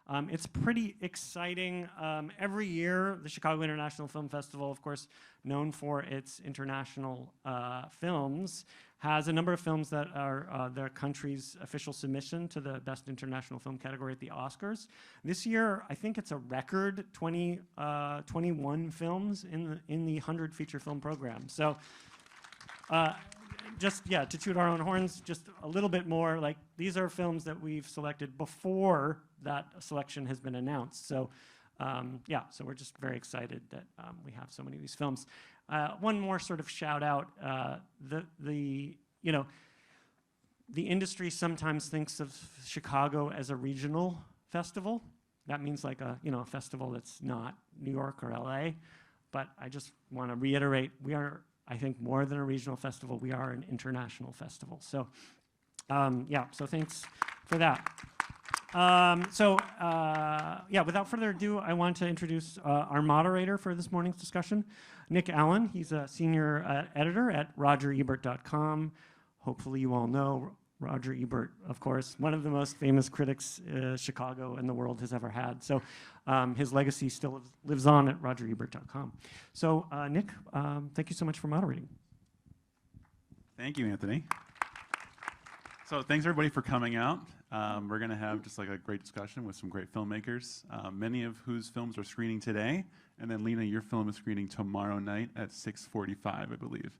It's pretty exciting. Every year, the Chicago International Film Festival, of course, known for its international films, has a number of films that are their country's official submission to the Best International Film category at the Oscars. This year, I think it's a record 21 films in the 100 feature film program. So just, to toot our own horns, just a little bit more, like, these are films that we've selected before that selection has been announced. So so we're just very excited that we have so many of these films. One more sort of shout out, the industry sometimes thinks of Chicago as a regional festival. That means like a festival that's not New York or LA. But I just want to reiterate, we are, I think, more than a regional festival. We are an international festival. So so thanks for that. Without further ado, I want to introduce our moderator for this morning's discussion, Nick Allen. He's a senior editor at RogerEbert.com. Hopefully you all know Roger Ebert, of course, one of the most famous critics Chicago and the world has ever had. So his legacy still lives on at RogerEbert.com. So Nick, thank you so much for moderating. Thank you, Anthony. So thanks everybody for coming out. We're going to have just like a great discussion with some great filmmakers, many of whose films are screening today. And then Lina, your film is screening tomorrow night at 6:45, I believe.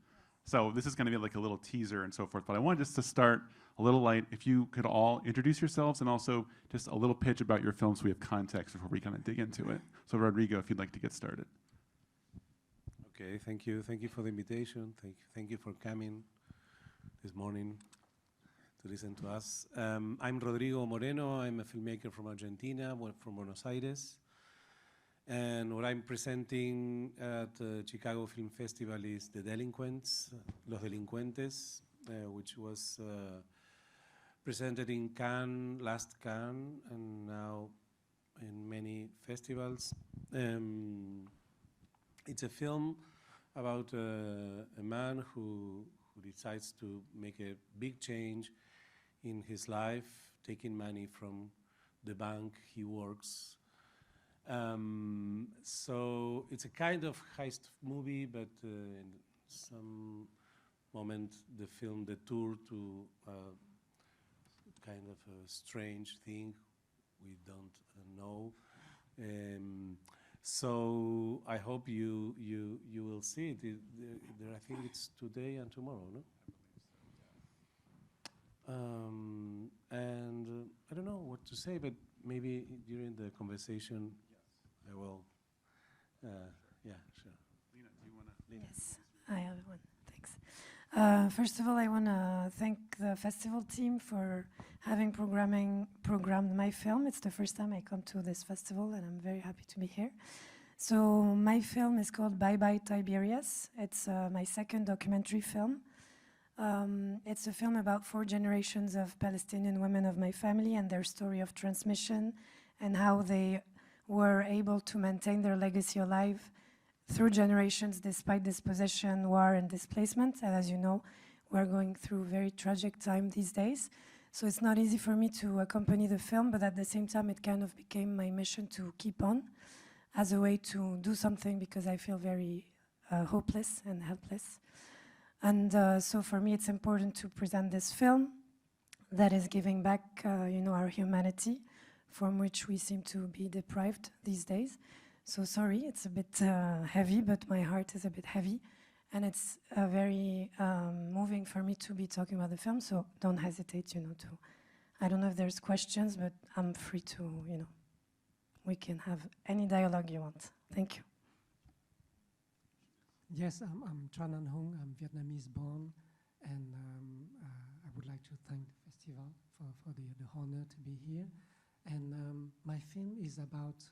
So this is going to be like a little teaser and so forth. But I wanted just to start a little light. If you could all introduce yourselves and also just a little pitch about your film so we have context before we kind of dig into it. So Rodrigo, if you'd like to get started. Okay, thank you. Thank you for the invitation. Thank you for coming this morning to listen to us. I'm Rodrigo Moreno. I'm a filmmaker from Argentina, from Buenos Aires. And what I'm presenting at the Chicago Film Festival is The Delinquents, Los Delinquentes, which was presented in Cannes, last Cannes, and now in many festivals. It's a film about a man who decides to make a big change in his life, taking money from the bank he works. So it's a kind of heist movie, but in some moment the film detour to kind of a strange thing we don't know. So I hope you will see it. I think it's today and tomorrow, no? And I don't know what to say, but maybe during the conversation, I will. Yeah, sure. Lina, do you want to? Yes, I have one. Thanks. First of all, I want to thank the festival team for having programmed my film. It's the first time I come to this festival, and I'm very happy to be here. So my film is called Bye Bye Tiberias. It's my second documentary film. It's a film about 4 generations of Palestinian women of my family and their story of transmission and how they were able to maintain their legacy alive through generations despite dispossession, war, and displacement. And as you know, we're going through a very tragic time these days. So it's not easy for me to accompany the film, but at the same time, it kind of became my mission to keep on as a way to do something because I feel very hopeless and helpless. And so for me, it's important to present this film that is giving back, our humanity, from which we seem to be deprived these days. So sorry, it's a bit heavy, but my heart is a bit heavy. And it's very moving for me to be talking about the film, so don't hesitate, to. I don't know if there's questions, but I'm free to, we can have any dialogue you want. Thank you. Yes, I'm Tran. I'm Vietnamese born, and I would like to thank the festival for the honor to be here. And my film is about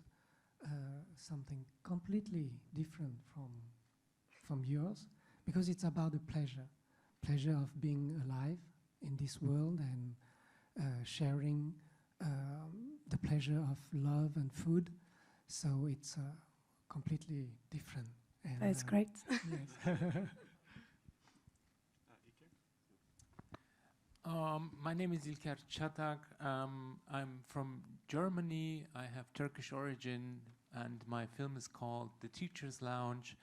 something completely different from yours, because it's about the pleasure of being alive in this world and sharing the pleasure of love and food. So it's completely different. And, that's great. Yes. My name is İlker Çatak. I'm from Germany. I have Turkish origin, and my film is called The Teacher's Lounge.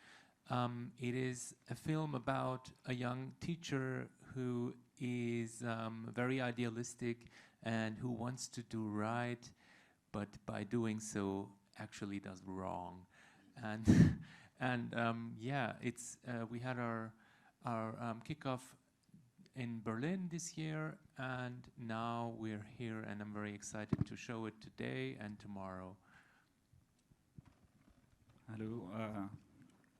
It is a film about a young teacher who is very idealistic and who wants to do right, but by doing so actually does wrong. And yeah, it's we had our kickoff in Berlin this year, and now we're here, and I'm very excited to show it today and tomorrow. Hello,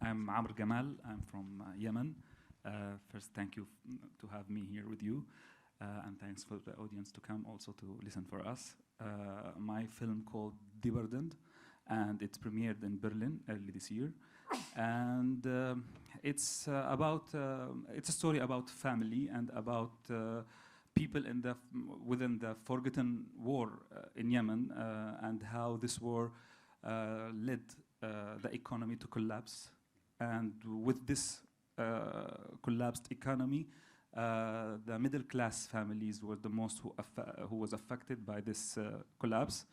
I'm Amr Gamal. I'm from Yemen. First, thank you to have me here with you, and thanks for the audience to come also to listen for us. My film called The Burdened, and it's premiered in Berlin early this year. And it's a story about family and about people within the forgotten war in Yemen, and how this war led the economy to collapse. And with this collapsed economy, the middle class families were the most who was affected by this collapse.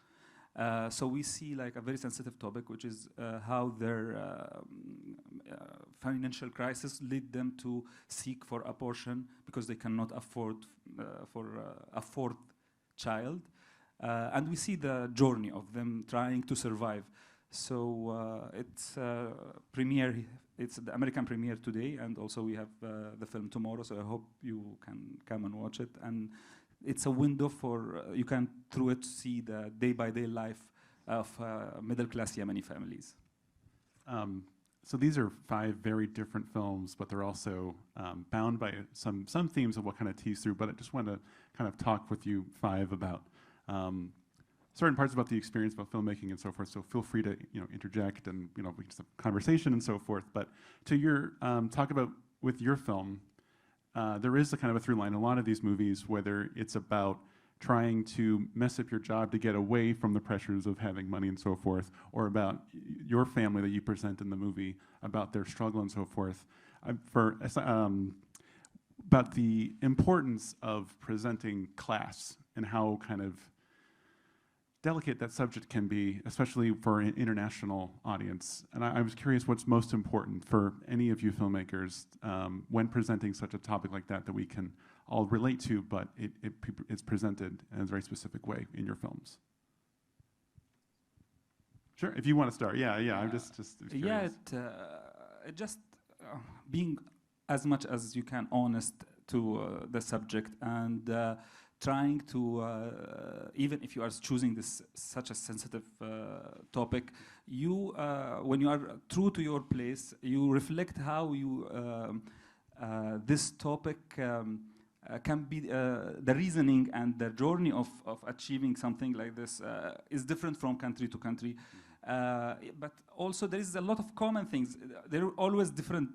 So we see like a very sensitive topic, which is how their financial crisis led them to seek for abortion because they cannot afford for a fourth child. And we see the journey of them trying to survive. So it's the American premiere today, and also we have the film tomorrow. So I hope you can come and watch it. And it's a window for you can through it see the day-by-day life of middle-class Yemeni families. So these are 5 very different films, but they're also bound by some themes of what kind of tease through. But I just want to kind of talk with you 5 about certain parts about the experience, about filmmaking and so forth. So feel free to interject, and we can just have a conversation and so forth. But to your talk about with your film, there is a kind of a through line in a lot of these movies, whether it's about trying to mess up your job to get away from the pressures of having money and so forth, or about your family that you present in the movie, about their struggle and so forth. About the importance of presenting class and how kind of delicate that subject can be, especially for an international audience. And I was curious what's most important for any of you filmmakers when presenting such a topic like that we can all relate to, but it's presented in a very specific way in your films. Sure, if you want to start. Yeah, I'm just curious. It just being as much as you can honest to the subject, and trying to, even if you are choosing this such a sensitive topic, you when you are true to your place, you reflect how you this topic can be the reasoning and the journey of achieving something like this is different from country to country. But also there is a lot of common things. There are always different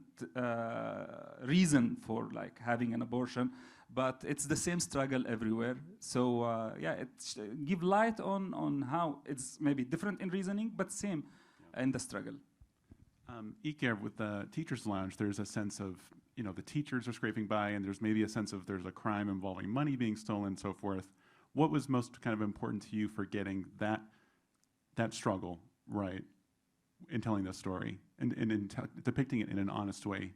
reason for like having an abortion, but it's the same struggle everywhere. So it give light on how it's maybe different in reasoning, but same in the struggle. İlker, with the Teacher's Lounge, there's a sense of, the teachers are scraping by, and there's maybe a sense of there's a crime involving money being stolen and so forth. What was most kind of important to you for getting that struggle right in telling the story and in depicting it in an honest way?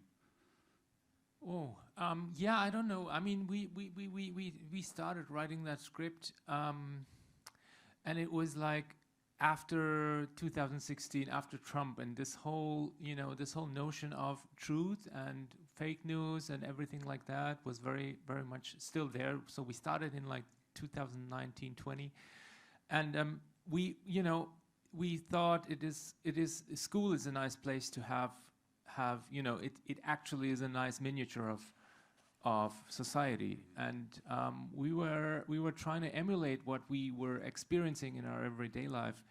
I don't know. I mean, we started writing that script, and it was like after 2016, after Trump, and this whole notion of truth and fake news and everything like that was very, very much still there. So we started in like 2019, 20, and we thought school is a nice place to have it actually is a nice miniature of society, and we were trying to emulate what we were experiencing in our everyday life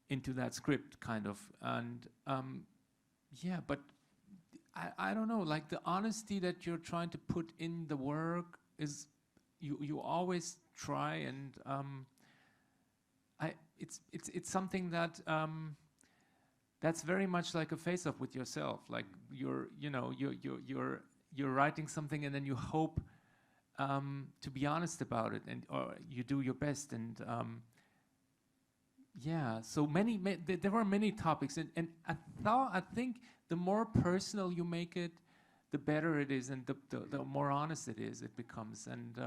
into that script, kind of. And but I don't know, like the honesty that you're trying to put in the work is you always try, and it's something that that's very much like a face-off with yourself. Like you're writing something, and then you hope to be honest about it, or you do your best. And yeah, so there were many topics, and I think the more personal you make it, the better it is, and the more honest it becomes. And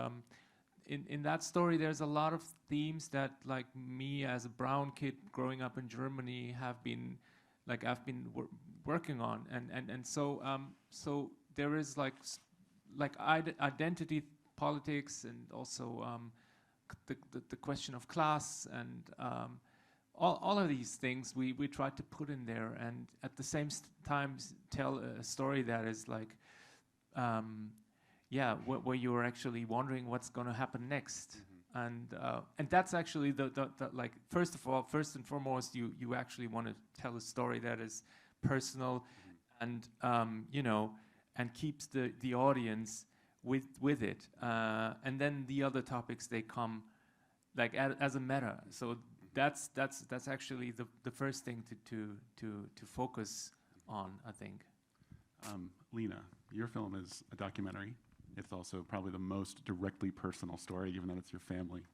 in that story, there's a lot of themes that, like me as a brown kid growing up in Germany, I've been working on, and so so there is like identity politics, and also the question of class, and all of these things we try to put in there, and at the same time tell a story that is like, where you're actually wondering what's going to happen next. And that's actually the like, first and foremost, you actually want to tell a story that is personal, and and keeps the audience with it, and then the other topics, they come like as a meta. So that's actually the first thing to focus on, I think. Lina, your film is a documentary. It's also probably the most directly personal story, even though it's your family.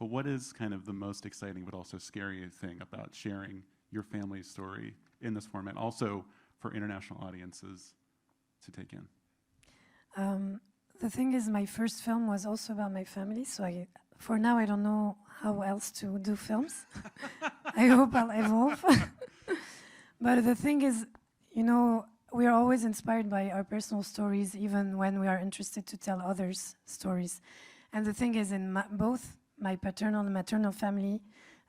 But what is kind of the most exciting but also scary thing about sharing your family's story in this format, also for international audiences to take in? The thing is, my first film was also about my family, so for now I don't know how else to do films. I hope I'll evolve. But the thing is, we are always inspired by our personal stories, even when we are interested to tell others' stories. And the thing is, in both my paternal and maternal family,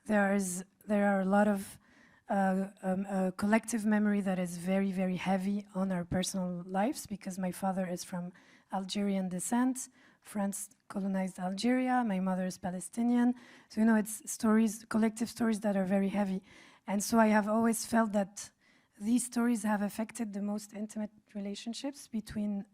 there are a lot of collective memory that is very, very heavy on our personal lives, because my father is from Algerian descent. France colonized Algeria. My mother is Palestinian. So, it's stories, collective stories that are very heavy. And so I have always felt that these stories have affected the most intimate relationships between,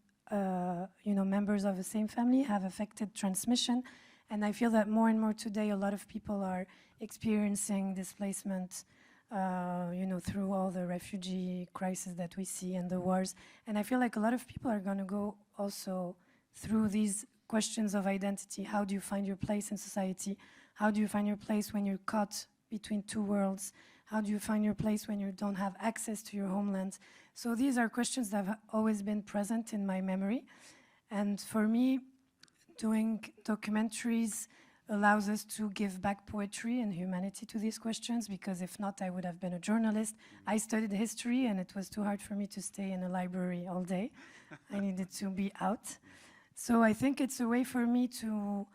members of the same family, have affected transmission. And I feel that more and more today, a lot of people are experiencing displacement, through all the refugee crisis that we see and the wars. And I feel like a lot of people are going to go also through these questions of identity. How do you find your place in society? How do you find your place when you're caught between two worlds? How do you find your place when you don't have access to your homeland? So these are questions that have always been present in my memory. And for me, doing documentaries allows us to give back poetry and humanity to these questions, because if not, I would have been a journalist. I studied history, and it was too hard for me to stay in a library all day. I needed to be out. So I think it's a way for me to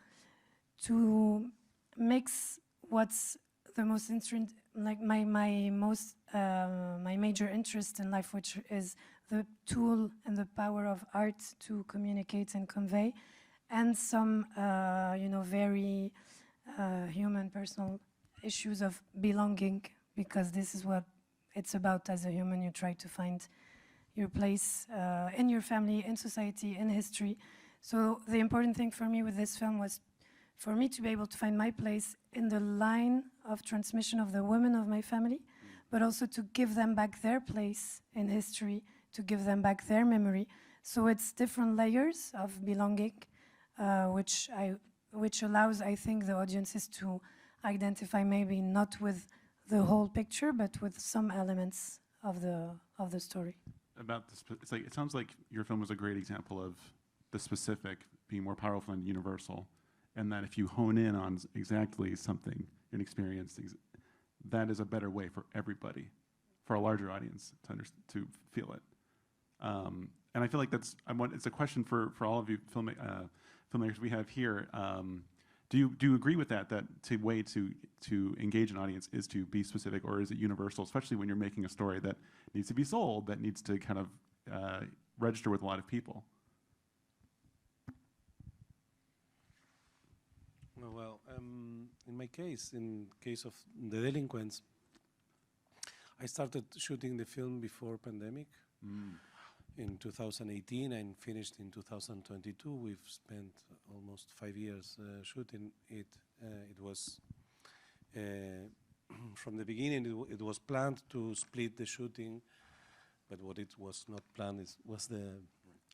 mix what's the most interesting, like my major interest in life, which is the tool and the power of art to communicate and convey, and some, very human, personal issues of belonging, because this is what it's about as a human. You try to find your place in your family, in society, in history. So the important thing for me with this film was for me to be able to find my place in the line of transmission of the women of my family, but also to give them back their place in history, to give them back their memory. So it's different layers of belonging, which allows, I think, the audiences to identify maybe not with the whole picture, but with some elements of the story. About it sounds like your film was a great example of the specific being more powerful than universal, and that if you hone in on exactly something, an experience, that is a better way for everybody, for a larger audience to feel it. And I feel like it's a question for all of you filmmakers we have here. Do you agree with that the way to engage an audience is to be specific, or is it universal, especially when you're making a story that needs to be sold, that needs to kind of register with a lot of people? Well, in my case, in case of the Delinquents, I started shooting the film before pandemic. In 2018 and finished in 2022. We've spent almost 5 years shooting it. It was, from the beginning, it was planned to split the shooting, but what it was not planned was the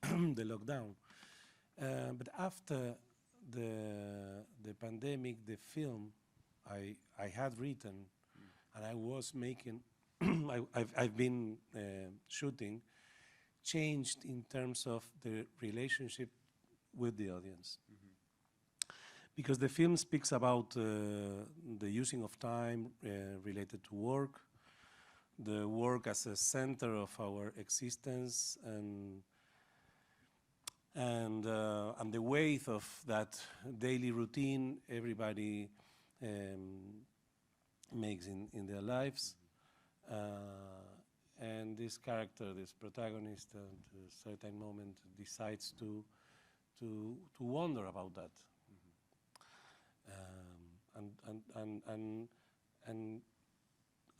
the lockdown. But after the pandemic, the film I had written and I was making, I've been shooting, changed in terms of the relationship with the audience. Because the film speaks about the using of time related to work, the work as a center of our existence, and the weight of that daily routine everybody makes in their lives. And this character, this protagonist, at a certain moment decides to wonder about that.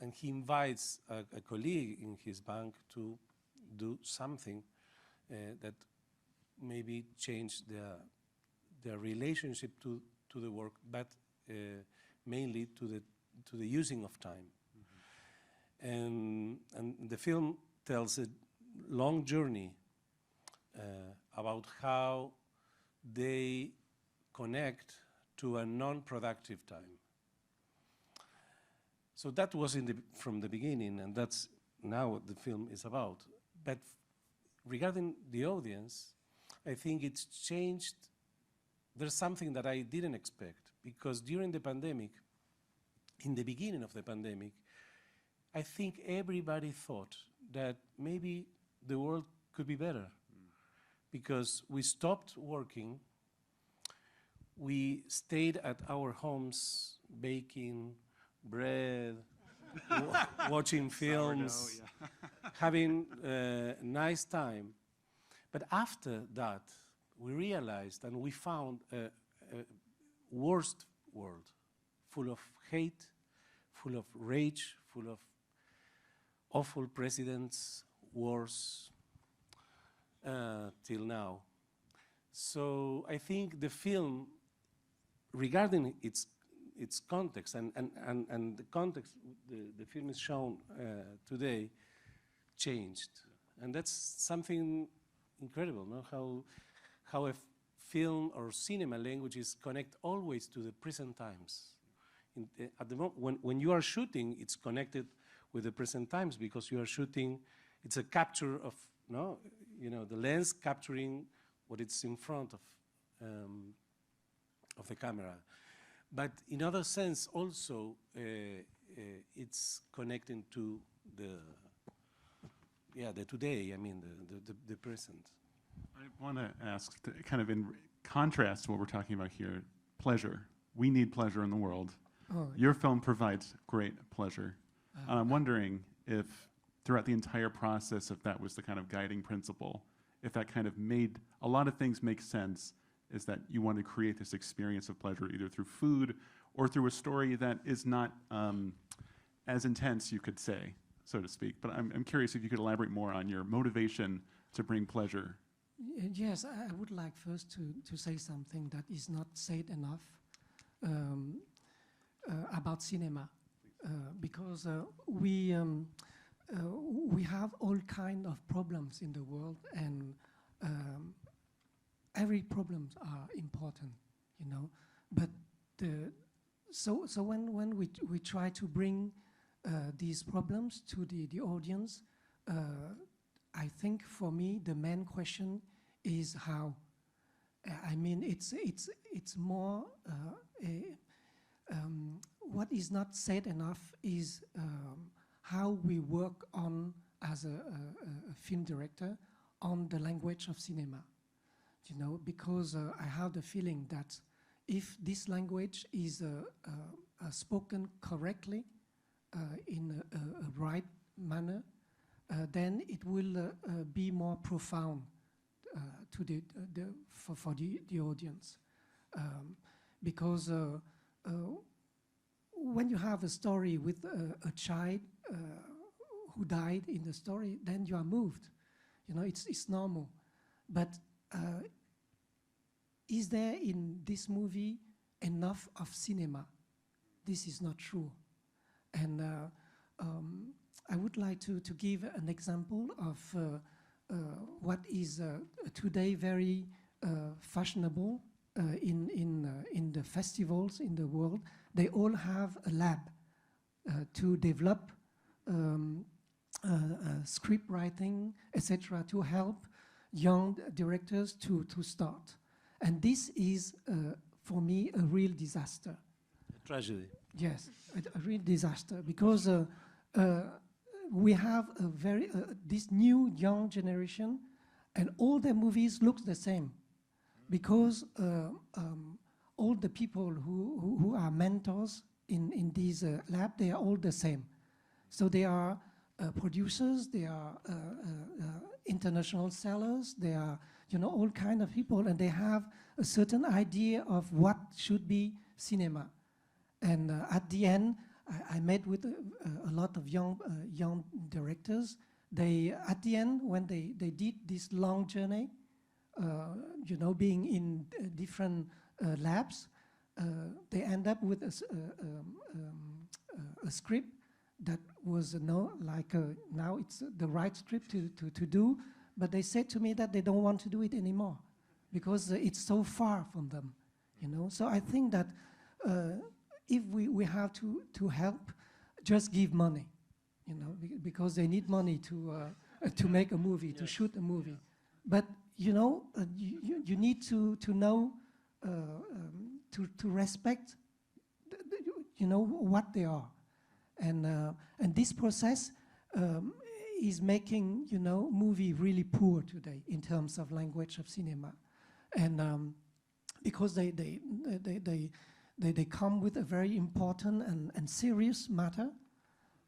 And he invites a colleague in his bank to do something that maybe change their relationship to the work, but mainly to the using of time. And the film tells a long journey about how they connect to a non-productive time. So that was from the beginning, and that's now what the film is about. But regarding the audience, I think it's changed. There's something that I didn't expect, because during the pandemic, in the beginning of the pandemic, I think everybody thought that maybe the world could be better, because we stopped working, we stayed at our homes baking bread, watching films, having a nice time. But after that, we realized and we found a worst world, full of hate, full of rage, full of awful presidents, wars, till now. So I think the film, regarding its context, and the context the film is shown today, changed. And that's something incredible, no? How a film or cinema languages connect always to the present times. At the moment, when you are shooting, it's connected with the present times, because you are shooting, it's a capture of, no, the lens capturing what it's in front of the camera. But in other sense, also, it's connecting to the today. I mean, the present. I want to ask, kind of in contrast to what we're talking about here, pleasure. We need pleasure in the world. Oh, Your film provides great pleasure. And I'm wondering if throughout the entire process, if that was the kind of guiding principle, if that kind of made a lot of things make sense, is that you want to create this experience of pleasure either through food or through a story that is not as intense, you could say, so to speak. But I'm curious if you could elaborate more on your motivation to bring pleasure. Yes, I would like first to say something that is not said enough about cinema, because we have all kind of problems in the world, and every problems are important, But so when we try to bring these problems to the audience, I think for me the main question is how. I mean, it's more. What is not said enough is how we work on, as a film director, on the language of cinema. Because I have the feeling that if this language is spoken correctly, in a right manner, then it will be more profound to for the audience. Because when you have a story with a child who died in the story, then you are moved. It's normal. But is there in this movie enough of cinema? This is not true. And I would like to give an example of what is today very fashionable in the festivals in the world. They all have a lab to develop script writing, etc., to help young directors to start. And this is, for me, a real disaster. A tragedy. Yes, a real disaster, because we have a very this new young generation, and all their movies look the same, because all the people who are mentors in these lab, they are all the same. So they are producers, they are international sellers, they are, you know, all kind of people, and they have a certain idea of what should be cinema. And at the end, I met with a lot of young directors. They, at the end, when they did this long journey, you know, being in different labs, they end up with a script that was now it's the right script to do, but they said to me that they don't want to do it anymore because it's so far from them, you know. So I think that if we have to help, just give money, you know, because they need money to make a movie, to shoot a movie. But you know, you need to know to respect, you know, what they are, and this process is making, you know, movie really poor today in terms of language of cinema, and because they come with a very important and serious matter,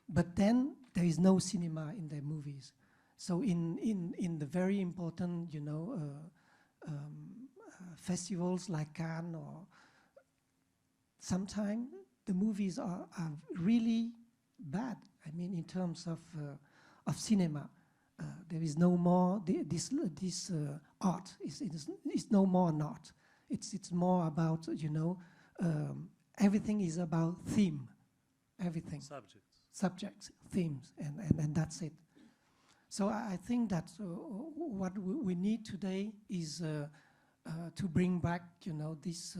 but then there is no cinema in their movies. So in the very important, you know, festivals like Cannes, or sometimes the movies are really bad. I mean, in terms of cinema, there is no more this art. It's no more an art. It's more about, you know, everything is about theme, everything. Subjects, themes, and that's it. So I think that what we need today is to bring back, you know, this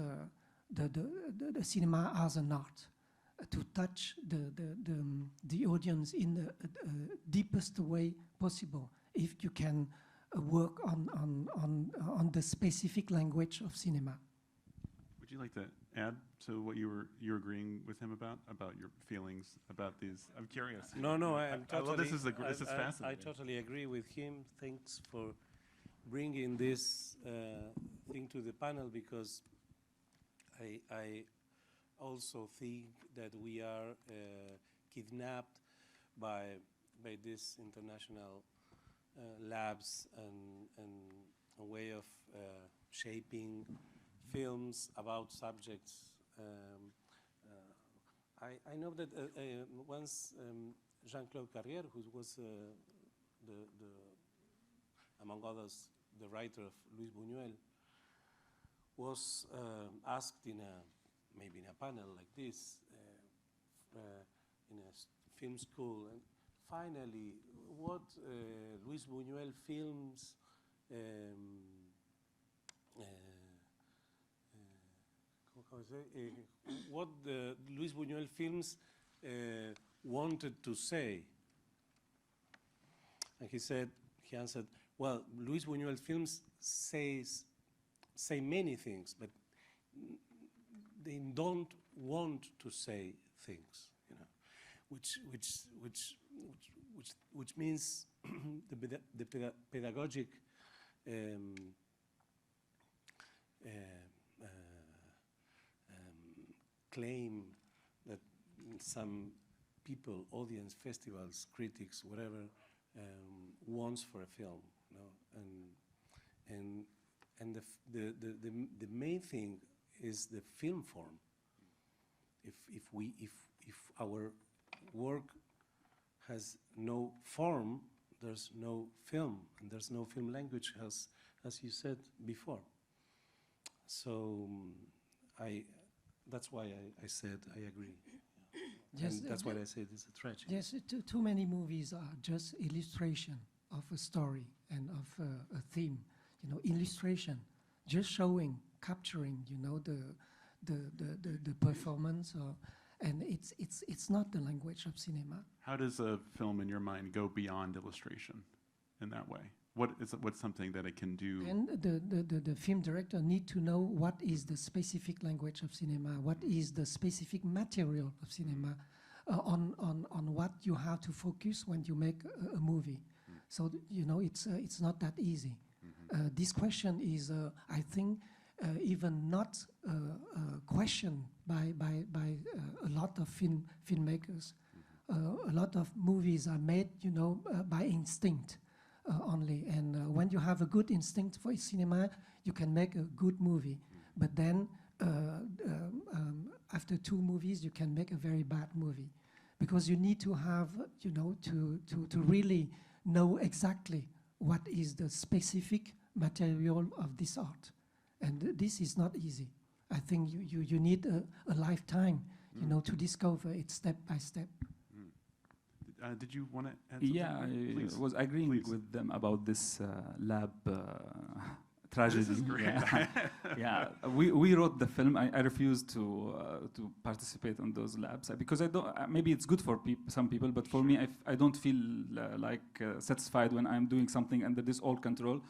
the cinema as an art, to touch the audience in the deepest way possible. If you can work on the specific language of cinema. Would you like to add to what you're agreeing with him about your feelings about these? I'm curious. No, I'm totally. This is fascinating. I totally agree with him. Thanks for bringing this thing to the panel, because I also think that we are kidnapped by these international labs and a way of shaping films about subjects. I know that once Jean-Claude Carrière, who was among others the writer of Luis Buñuel, was asked maybe in a panel like this in a film school, and finally, what Luis Buñuel films what the Luis Buñuel films wanted to say. And he answered, well, Luis Buñuel films say many things, but they don't want to say things, you know, which means the pedagogic claim that some people, audience, festivals, critics, whatever, wants for a film, you know, and the main thing is the film form. If our work has no form, there's no film, and there's no film language, as you said before. So that's why I said I agree. Yes, and that's why I said it's a tragedy. Yes, too many movies are just illustration of a story and of a theme. You know, illustration, just showing, capturing, you know, the performance, and it's not the language of cinema. How does a film in your mind go beyond illustration in that way? What's something that it can do? And the film director need to know what is the specific language of cinema, what is the specific material of cinema, on what you have to focus when you make a movie. So it's not that easy. This question is, I think, even not questioned by a lot of filmmakers. A lot of movies are made, by instinct. Only, and when you have a good instinct for cinema, you can make a good movie. But then, after 2 movies, you can make a very bad movie, because you need to have, to really know exactly what is the specific material of this art, and this is not easy. I think you need a lifetime, to discover it step by step. Did you want to add something? Yeah, Please. I was agreeing Please. with them about this lab tragedy. This is great. Yeah, yeah. We wrote the film. I refused to participate on those labs because I don't. Maybe it's good for some people, but for me, I don't feel satisfied when I'm doing something under this all control.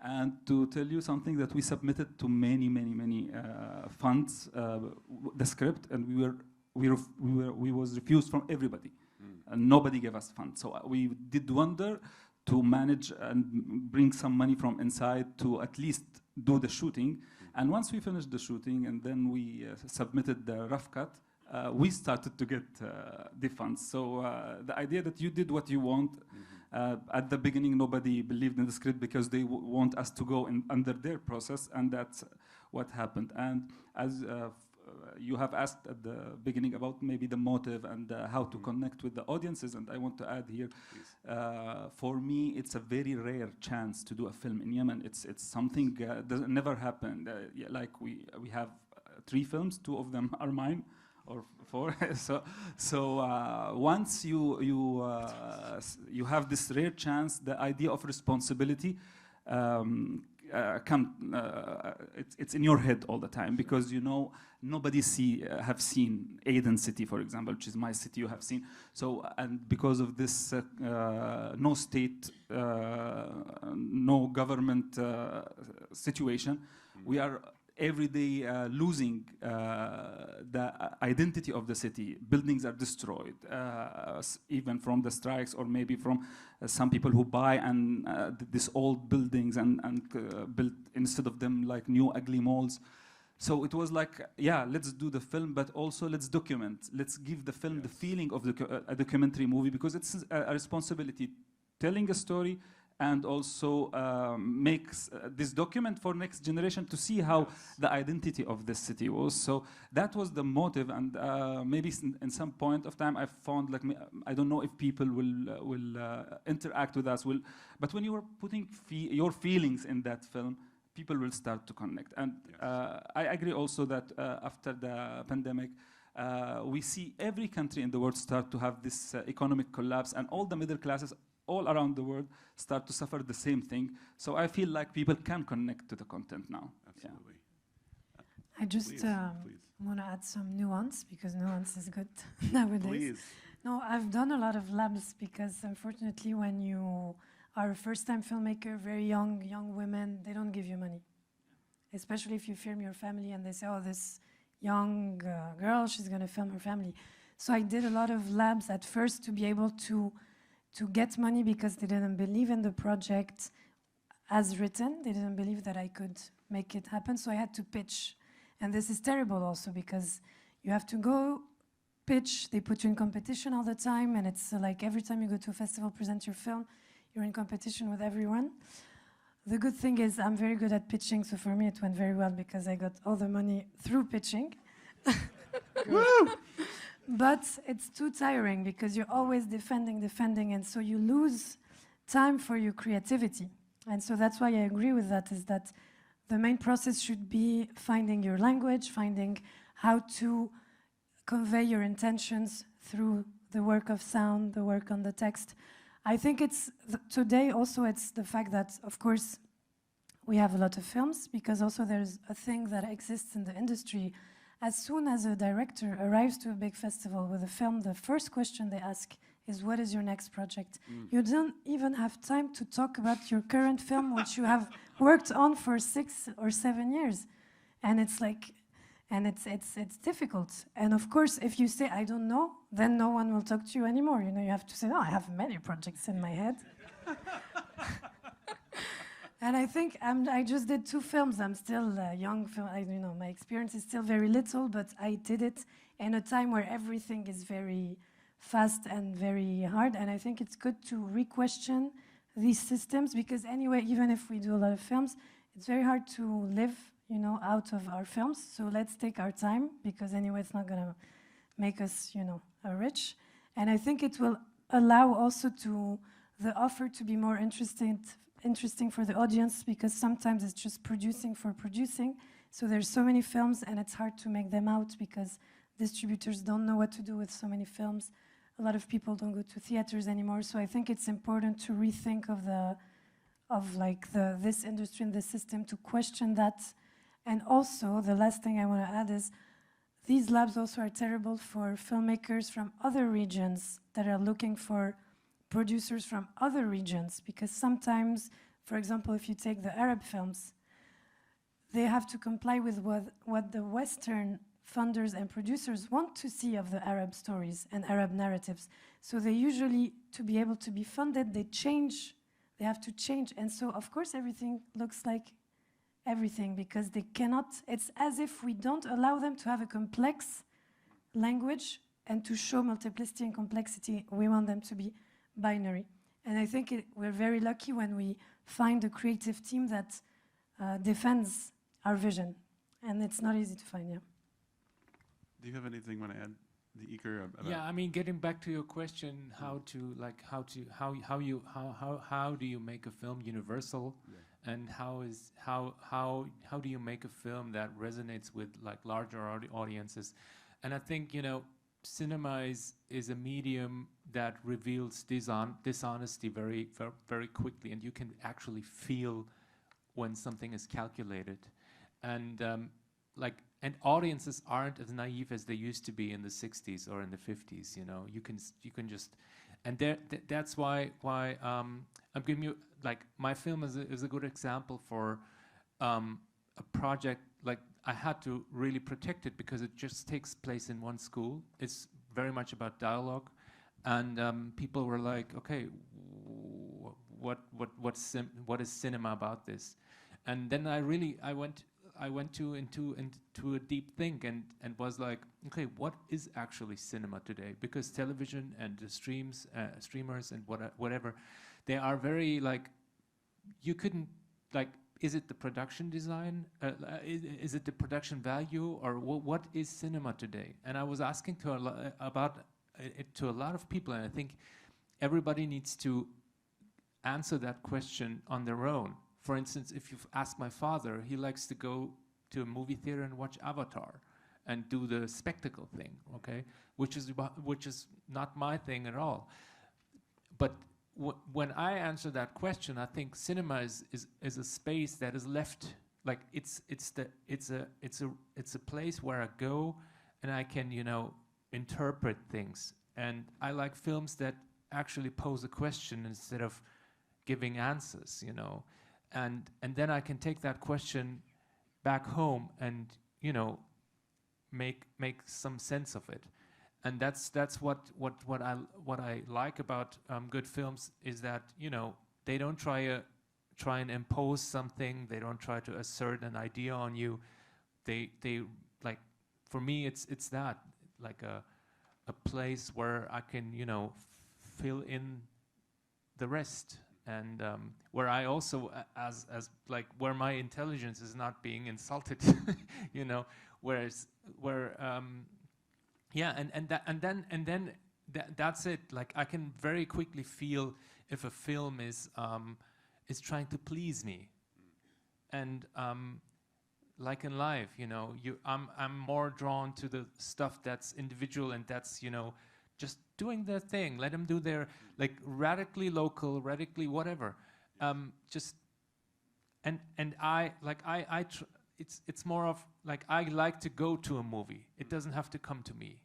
And to tell you something that we submitted to many funds, the script, and we was refused from everybody. And nobody gave us funds. So we did wonder to manage and bring some money from inside to at least do the shooting. And once we finished the shooting and then we submitted the rough cut, we started to get the funds. So the idea that you did what you want, at the beginning nobody believed in the script because they want us to go under their process, and that's what happened. And as you have asked at the beginning about maybe the motive and how to connect with the audiences, and I want to add here, for me, it's a very rare chance to do a film in Yemen. It's something that never happened. Like we have 3 films, 2 of them are mine, or 4. so once you have this rare chance, the idea of responsibility it's in your head all the time, because nobody have seen Aden City, for example, which is my city. You have seen. So, and because of this no state, no government situation, we are every day losing the identity of the city. Buildings are destroyed, even from the strikes, or maybe from some people who buy and these old buildings and build instead of them like new ugly malls. So it was like, yeah, let's do the film, but also let's document. Let's give the film the feeling of a documentary movie, because it's a responsibility telling a story, and also makes this document for next generation to see how the identity of this city was. So that was the motive, and maybe in some point of time I found, like, I don't know if people will interact with us, but when you are putting your feelings in that film, people will start to connect. And I agree also that after the pandemic, we see every country in the world start to have this economic collapse, and all the middle classes all around the world start to suffer the same thing. So I feel like people can connect to the content now. Absolutely. I just want to add some nuance, because nuance is good nowadays. Please. No, I've done a lot of labs, because unfortunately when you are a first-time filmmaker, very young women, they don't give you money. Especially if you film your family and they say, oh, this young girl, she's going to film her family. So I did a lot of labs at first to be able to get money, because they didn't believe in the project as written. They didn't believe that I could make it happen, so I had to pitch. And this is terrible also, because you have to go pitch, they put you in competition all the time, and it's like every time you go to a festival, present your film, you're in competition with everyone. The good thing is I'm very good at pitching, so for me it went very well, because I got all the money through pitching. Woo! But it's too tiring, because you're always defending, and so you lose time for your creativity. And so that's why I agree with that, is that the main process should be finding your language, finding how to convey your intentions through the work of sound, the work on the text. I think it's, today also it's the fact that, of course, we have a lot of films, because also there's a thing that exists in the industry as soon as a director arrives to a big festival with a film, the first question they ask is, what is your next project? You don't even have time to talk about your current film, which you have worked on for 6 or 7 years. And it's like, and it's difficult. And of course, if you say, I don't know, then no one will talk to you anymore. You know, you have to say, no, I have many projects in my head. And I think I just did 2 films. I'm still a young film. My experience is still very little, but I did it in a time where everything is very fast and very hard. And I think it's good to re-question these systems, because anyway, even if we do a lot of films, it's very hard to live, out of our films. So let's take our time, because anyway, it's not gonna make us, rich. And I think it will allow also the offer to be more interesting for the audience, because sometimes it's just producing for producing. So there's so many films and it's hard to make them out because distributors don't know what to do with so many films. A lot of people don't go to theaters anymore. So I think it's important to rethink this industry and the system, to question that. And also, the last thing I want to add is, these labs also are terrible for filmmakers from other regions that are looking for producers from other regions, because sometimes, for example, if you take the Arab films, they have to comply with what the Western funders and producers want to see of the Arab stories and Arab narratives. So they usually, to be able to be funded, they have to change. And so, of course, everything looks like everything, because they cannot, it's as if we don't allow them to have a complex language and to show multiplicity and complexity. We want them to be binary. And I think we're very lucky when we find a creative team that defends our vision. And it's not easy to find, yeah. Do you have anything you want to add, İlker? Yeah, I mean, getting back to your question, how do you make a film universal, and how do you make a film that resonates with larger audiences? And I think cinema is a medium that reveals dishonesty very, very, very quickly, and you can actually feel when something is calculated, and and audiences aren't as naive as they used to be in the 60s or in the 50s. You can just, and that's why I'm giving you my film is a good example for a project. I had to really protect it because it just takes place in one school. It's very much about dialogue, and people were like, okay, what is cinema about this? And then I went into a deep think and was like, okay, what is actually cinema today? Because television and the streamers and whatever, they are very you couldn't is it the production design? Is it the production value, or what is cinema today? And I was asking about it to a lot of people, and I think everybody needs to answer that question on their own. For instance, if you've asked my father, he likes to go to a movie theater and watch Avatar and do the spectacle thing, okay? Which is not my thing at all. But when I answer that question, I think cinema is a space that is left, it's a place where I go and I can interpret things. And I like films that actually pose a question instead of giving answers, And then I can take that question back home and make some sense of it. And that's what I like about good films, is that they don't try and impose something. They don't try to assert an idea on you. They for me it's that a place where I can fill in the rest. And where I also, as where my intelligence is not being insulted, that's it. I can very quickly feel if a film is trying to please me, and like in life, I'm more drawn to the stuff that's individual and that's just doing their thing. Let them do their radically local, radically whatever. it's more of like I like to go to a movie. It doesn't have to come to me.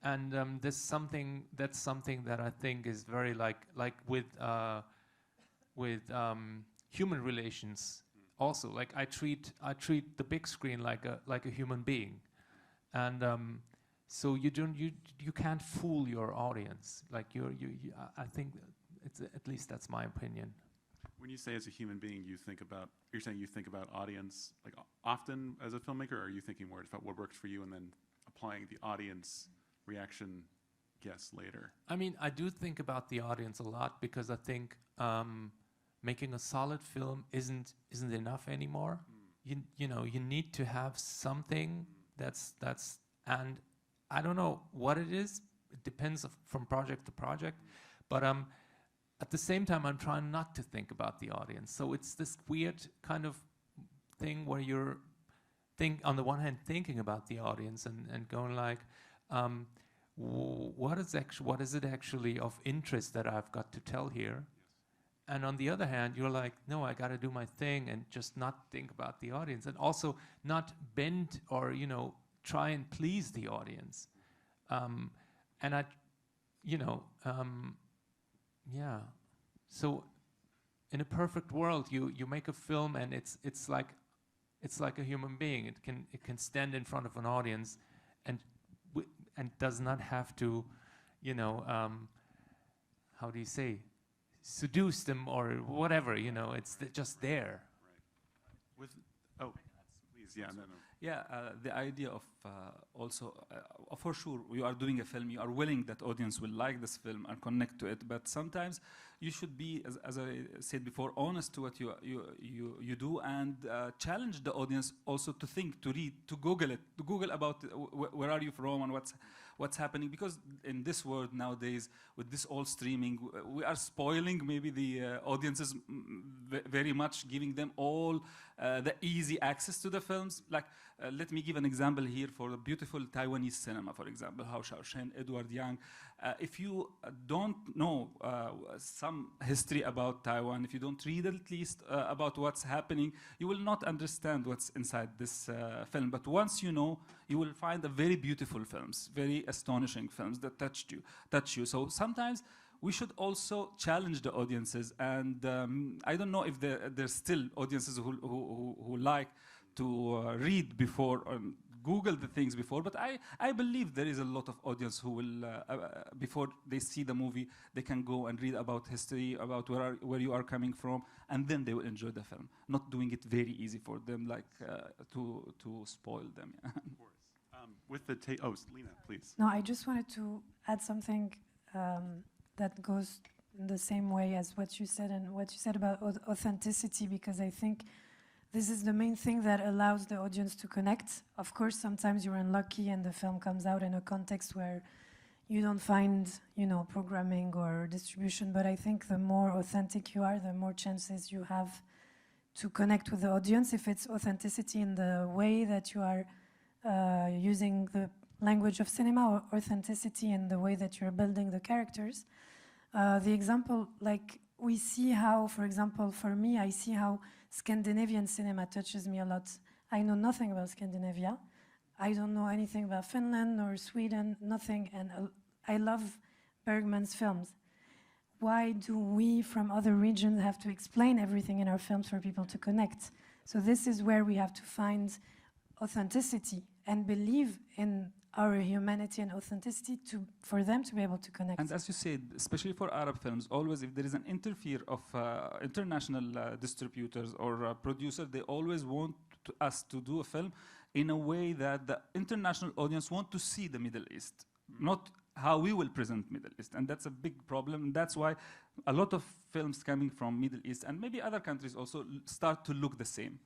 And that's something that I think is very like with human relations also. Like I treat the big screen like a human being, and so you can't fool your audience. Like I think it's at least that's my opinion. When you say as a human being, you're saying you think about audience like often as a filmmaker, or are you thinking more about what works for you and then applying the audience reaction guess later? I mean, I do think about the audience a lot because I think making a solid film isn't enough anymore. You know, you need to have something that's and I don't know what it is. It depends from project to project, but at the same time, I'm trying not to think about the audience. So it's this weird kind of thing where you're on the one hand thinking about the audience and going like, what is it actually of interest that I've got to tell here? And on the other hand, you're like, no, I got to do my thing and just not think about the audience, and also not bend or try and please the audience. And I, yeah. So, in a perfect world, you make a film and it's like a human being. It can stand in front of an audience, and does not have to, how do you say, seduce them or whatever. It's just there. Right. Please, yeah, no. Yeah, the idea of also, for sure, you are doing a film, you are willing that audience will like this film and connect to it, but sometimes you should be, as I said before, honest to what you do, and challenge the audience also to think, to read, to Google about where are you from and what's happening, because in this world nowadays, with this all streaming, we are spoiling maybe the audiences very much, giving them all the easy access to the films. Like, let me give an example here for the beautiful Taiwanese cinema, for example, Hao Xiaoshen, Edward Yang. If you don't know some history about Taiwan, if you don't read at least about what's happening, you will not understand what's inside this film. But once you know, you will find a very beautiful films, very astonishing films that touch you. So sometimes we should also challenge the audiences, and I don't know if there's still audiences who like to read before or Google the things before, but I believe there is a lot of audience who will, before they see the movie, they can go and read about history, about where you are coming from, and then they will enjoy the film. Not doing it very easy for them, like to spoil them. Yeah. Of course. With the Lina, please. No, I just wanted to add something that goes in the same way as what you said and what you said about authenticity, because I think this is the main thing that allows the audience to connect. Of course, sometimes you're unlucky and the film comes out in a context where you don't find, programming or distribution, but I think the more authentic you are, the more chances you have to connect with the audience. If it's authenticity in the way that you are using the language of cinema, or authenticity in the way that you're building the characters. The example, like we see how, for example, for me, I see how Scandinavian cinema touches me a lot. I know nothing about Scandinavia. I don't know anything about Finland or Sweden, nothing. And I love Bergman's films. Why do we from other regions have to explain everything in our films for people to connect? So this is where we have to find authenticity and believe in our humanity and authenticity for them to be able to connect. And as you said, especially for Arab films, always if there is an interfere of international distributors or producer, they always want us to do a film in a way that the international audience want to see the Middle East, not how we will present Middle East. And that's a big problem. That's why a lot of films coming from Middle East and maybe other countries also start to look the same.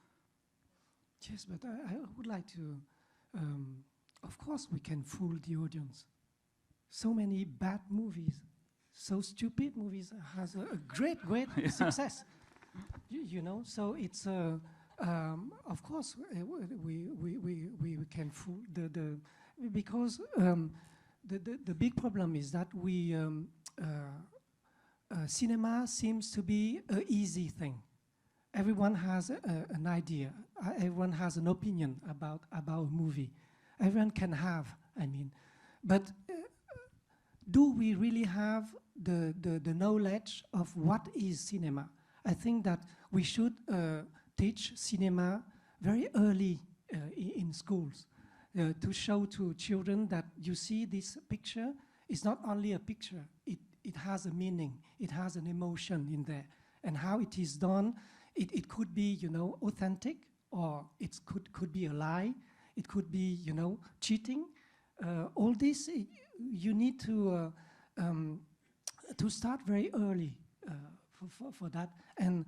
Yes, but I would like to, of course we can fool the audience. So many bad movies, so stupid movies has a great success. So it's, of course we can fool because the big problem is that cinema seems to be an easy thing. everyone has an idea, everyone has an opinion about a movie. Everyone can have, I mean, but do we really have the knowledge of what is cinema? I think that we should teach cinema very early in schools to show to children that you see this picture is not only a picture, it has a meaning, it has an emotion in there. And how it is done, it could be, you know, authentic, or it could be a lie, it could be, you know, cheating. All this, you need to start very early for that. And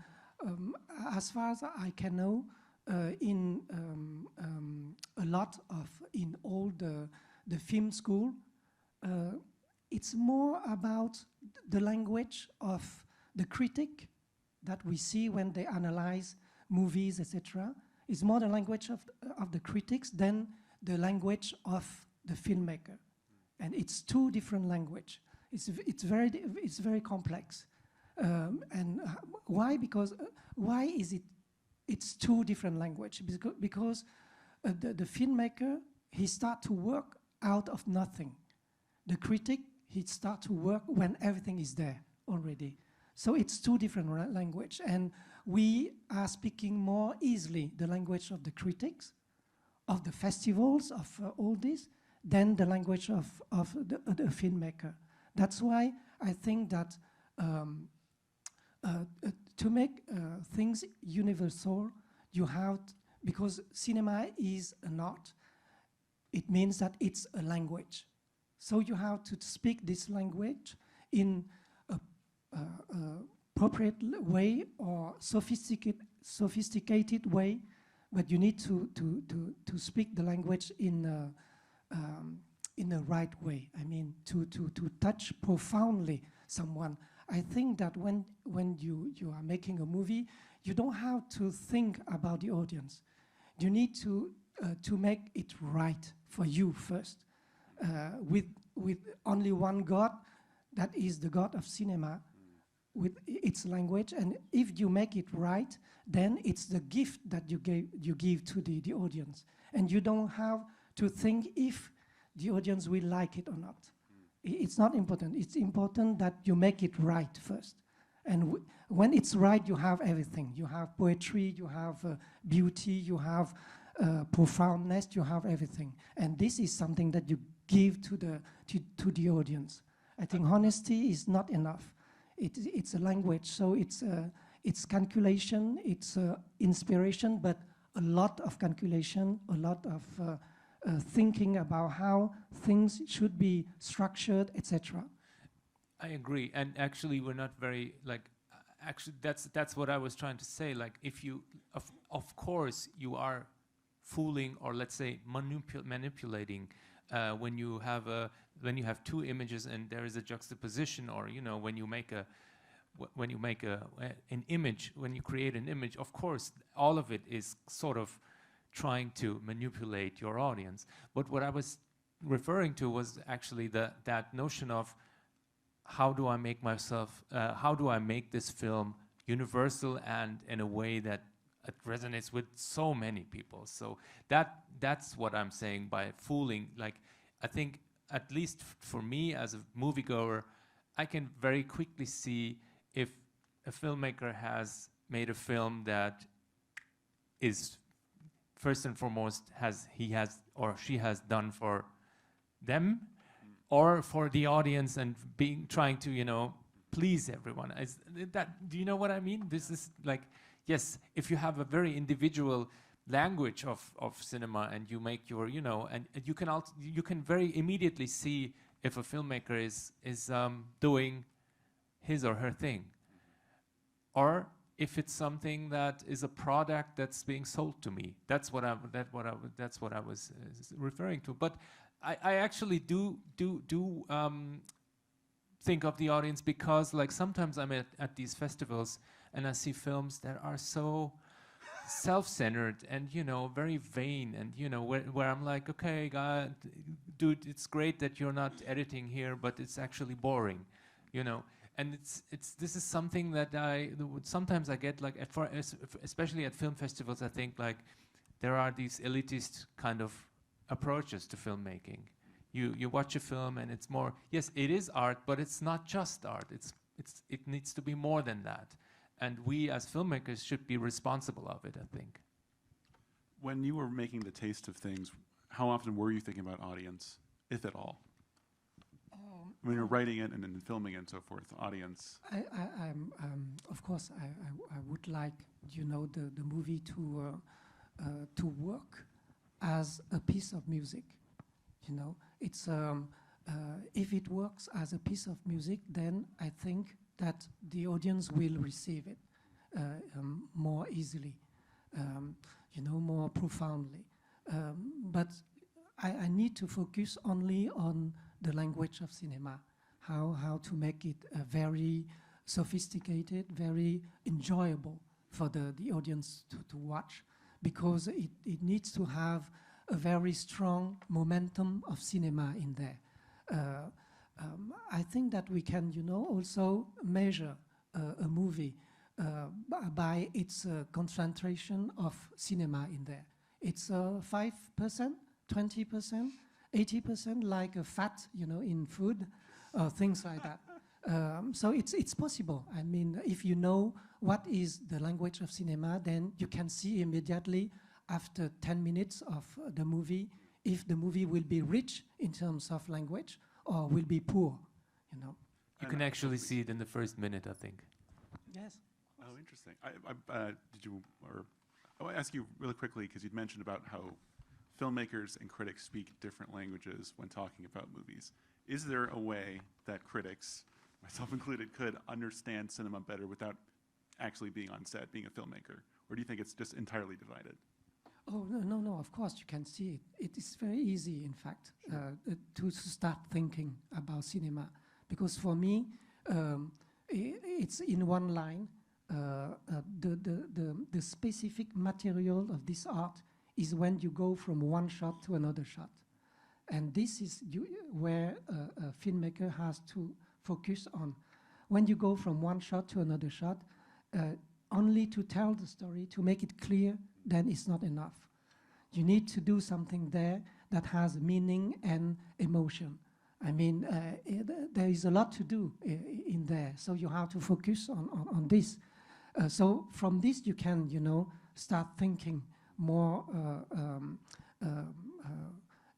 as far as I can know, in a lot of, in all the film school, it's more about the language of the critic that we see when they analyze movies, etc. It's more the language of the critics than the language of the filmmaker. And it's two different language. It's very complex. And why? Because why is it? It's two different language. Because the filmmaker, he start to work out of nothing. The critic, he start to work when everything is there already. So it's two different language, and we are speaking more easily the language of the critics, of the festivals, of all this, than the language of the filmmaker. That's why I think that to make things universal, you have, because cinema is an art, it means that it's a language. So you have to speak this language in a appropriate way or sophisticated way, but you need to speak the language in a right way. I mean, to touch profoundly someone. I think that when you are making a movie, you don't have to think about the audience. You need to make it right for you first, with only one God, that is the God of cinema, with its language. And if you make it right, then it's the gift that you give to the audience, and you don't have to think if the audience will like it or not. It's not important. It's important that you make it right first. And when it's right, you have everything. You have poetry, you have beauty, you have profoundness, you have everything. And this is something that you give to the audience. I think honesty is not enough. It's a language, so it's calculation, it's inspiration, but a lot of calculation, a lot of thinking about how things should be structured, etc. I agree, and actually, we're not very like. Actually, that's what I was trying to say. Like, if you, of course, you are fooling, or let's say manipulating when you have two images and there is a juxtaposition, or when you make an image, when you create an image, of course, all of it is sort of trying to manipulate your audience. But what I was referring to was actually that notion of how do I make this film universal and in a way that it resonates with so many people. So that's what I'm saying by fooling. Like, I think, at least for me as a moviegoer, I can very quickly see if a filmmaker has made a film that is first and foremost he has or she has done for them or for the audience, and trying to please everyone. Do you know what I mean? This is like, yes, if you have a very individual language of cinema and you make your and you can very immediately see if a filmmaker is doing his or her thing, or if it's something that is a product that's being sold to me. That's what I was referring to. But I actually do think of the audience, because like sometimes I'm at these festivals and I see films that are so self-centered and very vain, and where I'm like, okay, God, dude, it's great that you're not editing here, but it's actually boring, and this is something that sometimes I get like especially at film festivals. I think like there are these elitist kind of approaches to filmmaking. You watch a film and it's more, yes, it is art, but it's not just art. It needs to be more than that, and we as filmmakers should be responsible of it, I think. When you were making the taste of things, how often were you thinking about audience, if at all? When you're writing it and then filming it and so forth, audience. I'm of course, I would like, you know, the movie to work as a piece of music. You know, it's if it works as a piece of music, then I think that the audience will receive it more easily, you know, more profoundly. But I need to focus only on the language of cinema, how to make it very sophisticated, very enjoyable for the audience to watch, because it needs to have a very strong momentum of cinema in there. I think that we can, you know, also measure a movie by its concentration of cinema in there. It's 5%, 20%, 80%, like a fat, you know, in food, things like that. So it's possible. I mean, if you know what is the language of cinema, then you can see immediately after 10 minutes of the movie if the movie will be rich in terms of language or will be poor, you know. You can actually see it in the first minute, I think. Yes. Oh, interesting. I want to ask you really quickly, because you'd mentioned about how filmmakers and critics speak different languages when talking about movies. Is there a way that critics, myself included, could understand cinema better without actually being on set, being a filmmaker? Or do you think it's just entirely divided? Oh, no, of course you can see it. It is very easy, in fact, to start thinking about cinema. Because for me, it's in one line. The specific material of this art is when you go from one shot to another shot. And this is where a filmmaker has to focus on. When you go from one shot to another shot, only to tell the story, to make it clear, then it's not enough. You need to do something there that has meaning and emotion. I mean, there is a lot to do in there, so you have to focus on this. So from this you can, you know, start thinking more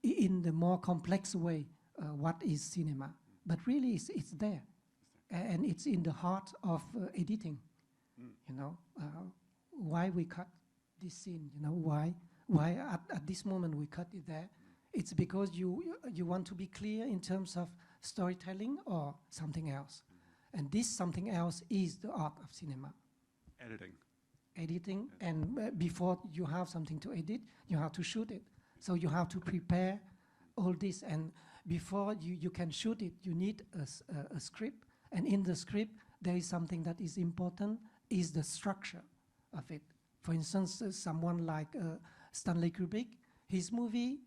in the more complex way what is cinema. But really it's there, and it's in the heart of editing. You know, why we cut this scene, you know, why at this moment we cut it there. It's because you want to be clear in terms of storytelling or something else. And this something else is the art of cinema. Editing, and before you have something to edit, you have to shoot it. So you have to prepare all this, and before you can shoot it, you need a script. And in the script, there is something that is important, is the structure of it. For instance, someone like Stanley Kubrick, his movie,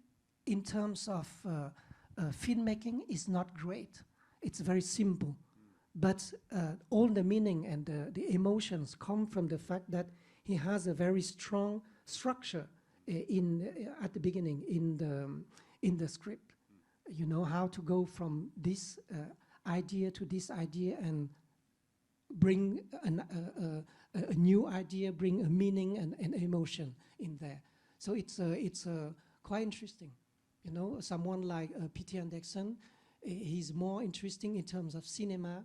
in terms of filmmaking, is not great. It's very simple. But all the meaning and the emotions come from the fact that he has a very strong structure at the beginning in the script. You know how to go from this idea to this idea and bring a new idea, bring a meaning and emotion in there. So it's quite interesting. You know, someone like P.T. Anderson, he's more interesting in terms of cinema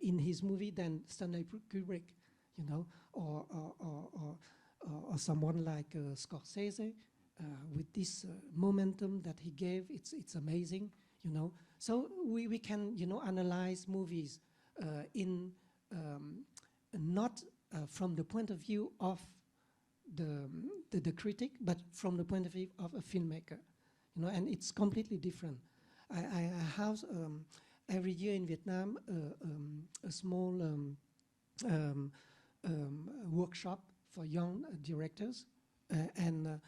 in his movie than Stanley Kubrick, you know, or someone like Scorsese with this momentum that he gave. It's amazing, you know. So we can, you know, analyze movies in not from the point of view of the critic, but from the point of view of a filmmaker, you know, and it's completely different. I have every year in Vietnam a small workshop for young directors, and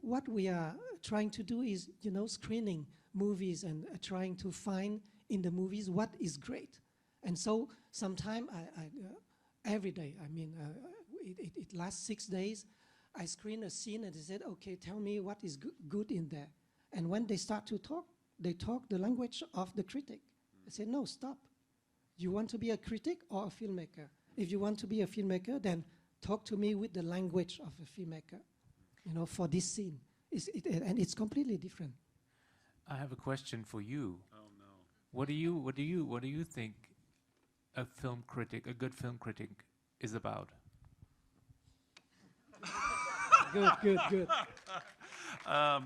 what we are trying to do is, you know, screening movies and trying to find in the movies what is great. And so sometime every day, I mean, it lasts 6 days, I screen a scene and they said, okay, tell me what is good in there. And when they start to talk, they talk the language of the critic. I say, no, stop. You want to be a critic or a filmmaker? If you want to be a filmmaker, then talk to me with the language of a filmmaker, you know, for this scene. And it's completely different. I have a question for you. Oh no. What do you think a film critic, a good film critic, is about? Good.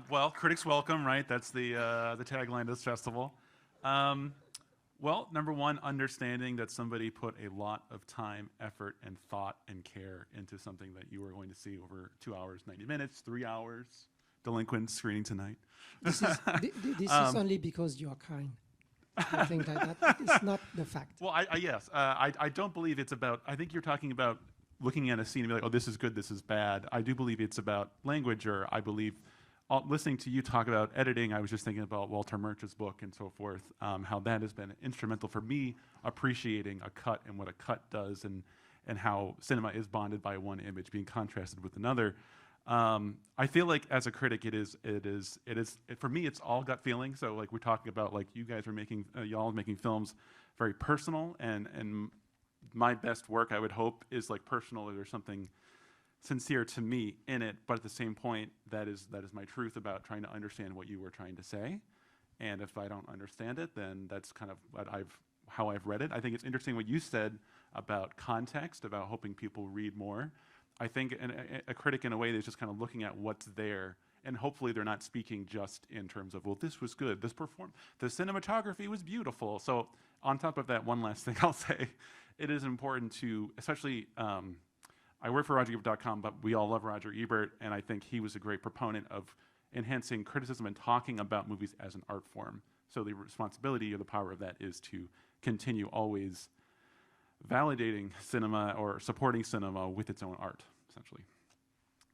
Well, critics welcome, right? That's the tagline of this festival. Well, number one, understanding that somebody put a lot of time, effort, and thought and care into something that you are going to see over 2 hours, 90 minutes, 3 hours. Delinquents screening tonight. This is only because you are kind. I think that is not the fact. Well, I don't believe it's about, I think you're talking about looking at a scene and be like, oh, this is good, this is bad. I do believe it's about language, or I believe, listening to you talk about editing, I was just thinking about Walter Murch's book and so forth, how that has been instrumental for me appreciating a cut and what a cut does, and how cinema is bonded by one image being contrasted with another. I feel like as a critic, it is for me, it's all gut feeling. So like we're talking about, like you guys are making, y'all making films very personal, and my best work, I would hope, is like personal, or there's something sincere to me in it, but at the same point, that is my truth about trying to understand what you were trying to say. And if I don't understand it, then that's kind of how I've read it. I think it's interesting what you said about context, about hoping people read more. I think a critic, in a way, is just kind of looking at what's there, and hopefully they're not speaking just in terms of, well, this was good, the cinematography was beautiful. So on top of that, one last thing I'll say, it is important to, especially, I work for RogerEbert.com, but we all love Roger Ebert, and I think he was a great proponent of enhancing criticism and talking about movies as an art form. So the responsibility or the power of that is to continue always validating cinema or supporting cinema with its own art, essentially.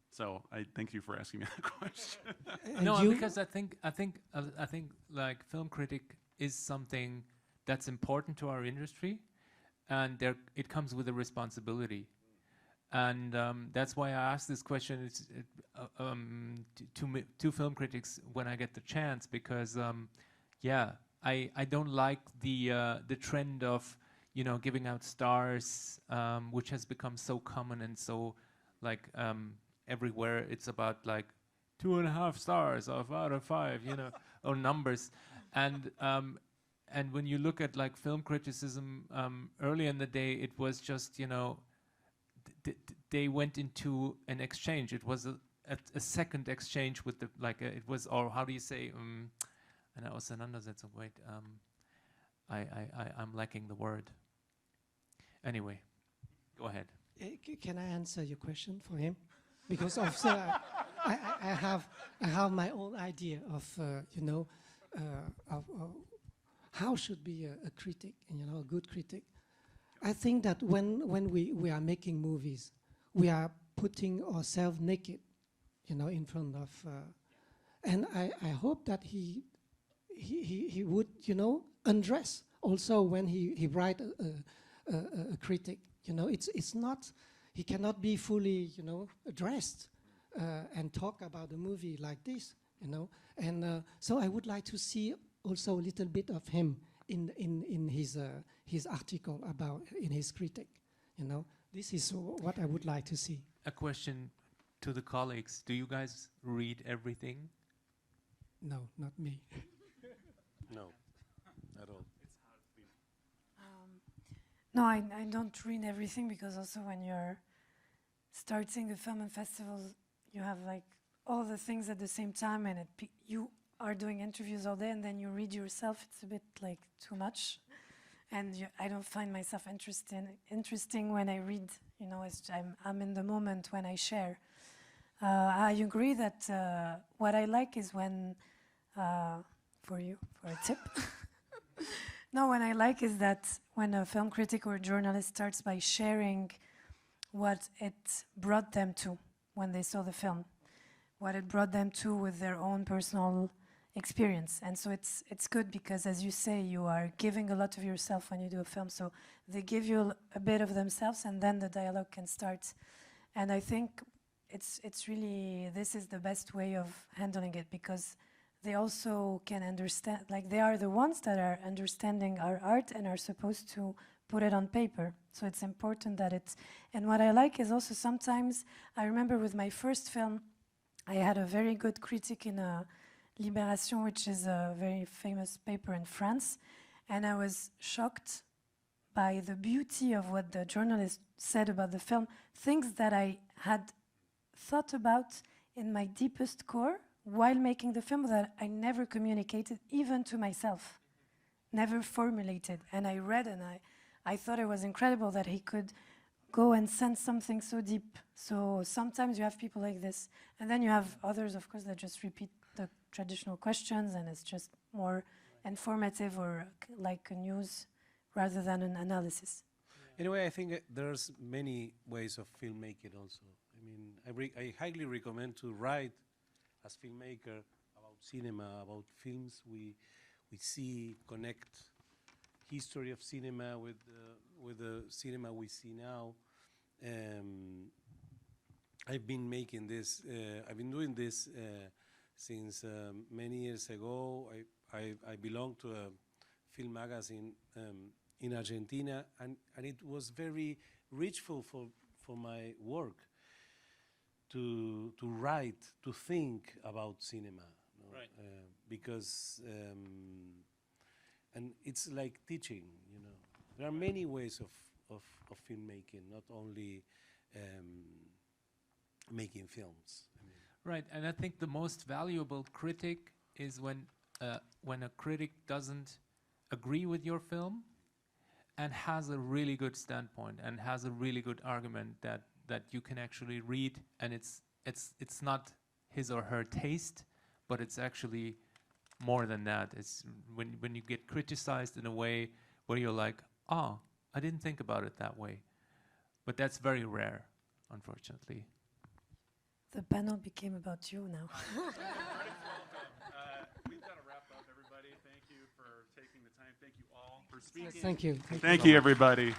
So I thank you for asking me that question. No, because I think like film critic is something that's important to our industry, and it comes with a responsibility. And that's why I asked this question to film critics when I get the chance, because I don't like the trend of, you know, giving out stars, which has become so common and so like everywhere. It's about like 2.5 stars out of 5, you know, or numbers. And when you look at like film criticism early in the day, it was just, you know, they went into an exchange. It was a second exchange with the, like, it was, or how do you say, eine Auseinandersetzung, wait, I'm lacking the word. Anyway, go ahead. Can I answer your question for him? Because also I have my own idea of, you know, of how should be a critic, you know, a good critic. I think that when we are making movies, we are putting ourselves naked, you know, in front of, and I hope that he would, you know, undress also when he write a critic. You know, it's not, he cannot be fully, you know, dressed and talk about the movie like this, you know. And so I would like to see also a little bit of him in his article about, in his critic, you know. This is what I would like to see. A question to the colleagues. Do you guys read everything? No, not me. No, at all. No, I don't read everything, because also when you're starting the film and festivals, you have like all the things at the same time, and you are doing interviews all day, and then you read yourself. It's a bit like too much, and I don't find myself interesting when I read. You know, I'm in the moment when I share. I agree that what I like is when, for a tip. No, what I like is that when a film critic or a journalist starts by sharing what it brought them to when they saw the film, what it brought them to with their own personal experience. And so it's good because, as you say, you are giving a lot of yourself when you do a film. So they give you a bit of themselves, and then the dialogue can start. And I think it's really, this is the best way of handling it, because they also can understand, like they are the ones that are understanding our art and are supposed to put it on paper. So it's important that it's, and what I like is also sometimes, I remember with my first film, I had a very good critic in Libération, which is a very famous paper in France, and I was shocked by the beauty of what the journalist said about the film, things that I had thought about in my deepest core while making the film that I never communicated, even to myself, never formulated. And I read, and I thought it was incredible that he could go and sense something so deep. So sometimes you have people like this, and then you have others, of course, that just repeat the traditional questions, and it's just more informative or like a news rather than an analysis. Anyway, I think there's many ways of filmmaking also. I mean, I highly recommend to write as filmmaker about cinema, about films we see, connect history of cinema with the cinema we see now. I've been making this, I've been doing this since many years ago. I belong to a film magazine in Argentina, and it was very richful for my work to write, to think about cinema. No? Right. Because, and it's like teaching, you know. There are many ways of filmmaking, not only making films. I mean. Right, and I think the most valuable critic is when a critic doesn't agree with your film and has a really good standpoint and has a really good argument that you can actually read, and it's not his or her taste, but it's actually more than that. It's when you get criticized in a way where you're like, oh, I didn't think about it that way. But that's very rare, unfortunately. The panel became about you now. We've got to wrap up, everybody. Thank you for taking the time. Thank you all for speaking. Thank you. Thank you, everybody.